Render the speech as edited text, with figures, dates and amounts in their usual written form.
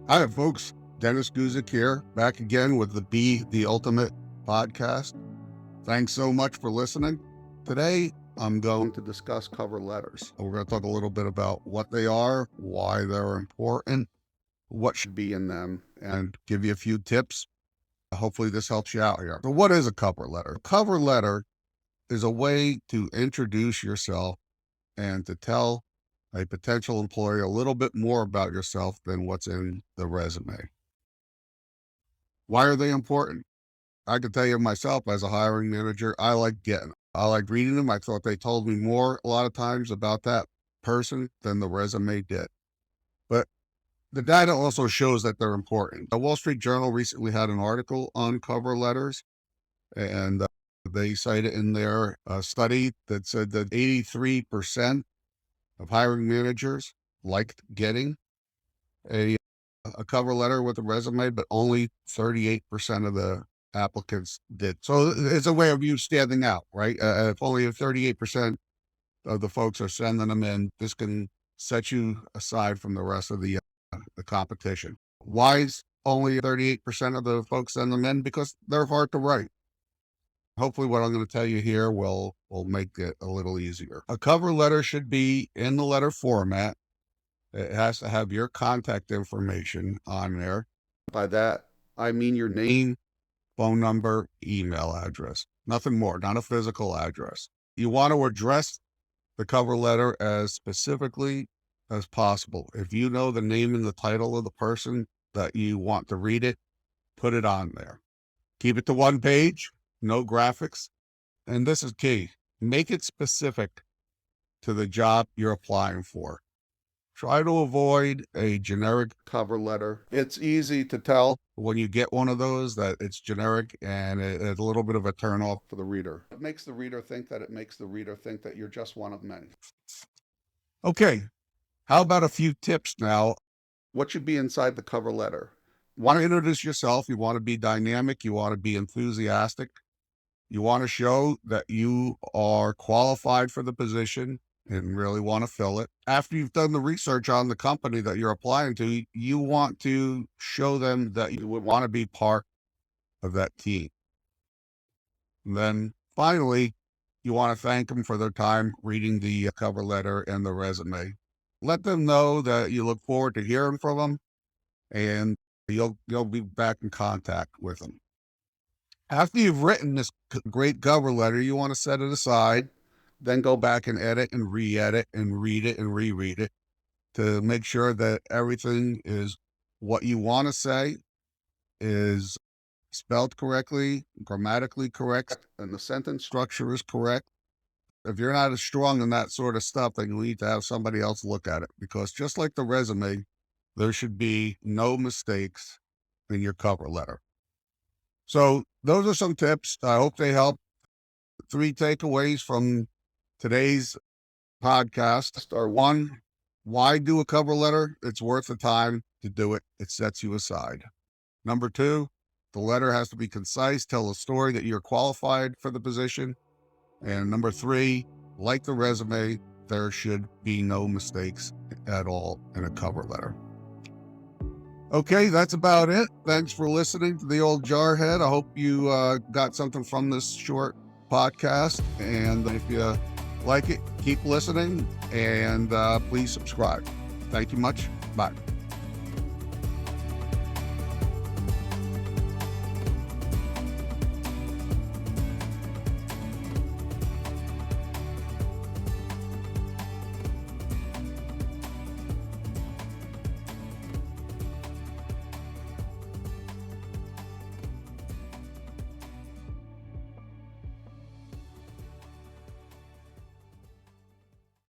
Hi, folks. Dennis Guzik here, back again with the Be the Ultimate podcast. Thanks so much for listening. Today, I'm going to discuss cover letters. We're going to talk a little bit about what they are, why they're important, what should be in them, and give you a few tips. Hopefully, this helps you out here. So, what is a cover letter? A cover letter is a way to introduce yourself and to tell a potential employer a little bit more about yourself than what's in the resume. Why are they important? I can tell you myself as a hiring manager, I like reading them. I thought they told me more a lot of times about that person than the resume did. But the data also shows that they're important. The Wall Street Journal recently had an article on cover letters, and they cited in their study that said that 83% of hiring managers liked getting a cover letter with a resume, but only 38% of the applicants did. So it's a way of you standing out, right? If only 38% of the folks are sending them in, this can set you aside from the rest of the competition. Why is only 38% of the folks send them in? Because they're hard to write. Hopefully what I'm going to tell you here will make it a little easier. A cover letter should be in the letter format. It has to have your contact information on there. By that, I mean your name, phone number, email address. Nothing more, not a physical address. You want to address the cover letter as specifically as possible. If you know the name and the title of the person that you want to read it, put it on there. Keep it to one page, no graphics. And this is key. Make it specific to the job you're applying for. Try to avoid a generic cover letter. It's easy to tell when you get one of those that it's generic, and it's a little bit of a turnoff for the reader. It makes the reader think that you're just one of many. Okay, how about a few tips now? What should be inside the cover letter? You want to introduce yourself. You want to be dynamic. You want to be enthusiastic. You want to show that you are qualified for the position and really want to fill it. After you've done the research on the company that you're applying to, you want to show them that you would want to be part of that team. And then finally, you want to thank them for their time reading the cover letter and the resume. Let them know that you look forward to hearing from them, and you'll be back in contact with them. After you've written this great cover letter, you want to set it aside, then go back and edit and re-edit and read it and reread it to make sure that everything is what you want to say is spelled correctly, grammatically correct, and the sentence structure is correct. If you're not as strong in that sort of stuff, then you need to have somebody else look at it, because just like the resume, there should be no mistakes in your cover letter. So those are some tips. I hope they help. 3 takeaways from today's podcast are: 1, why do a cover letter? It's worth the time to do it. It sets you aside. Number 2, the letter has to be concise, tell a story that you're qualified for the position. And number 3, like the resume, there should be no mistakes at all in a cover letter. Okay, that's about it. Thanks for listening to the old Jarhead. I hope you got something from this short podcast. And if you like it, keep listening, and please subscribe. Thank you much. Bye.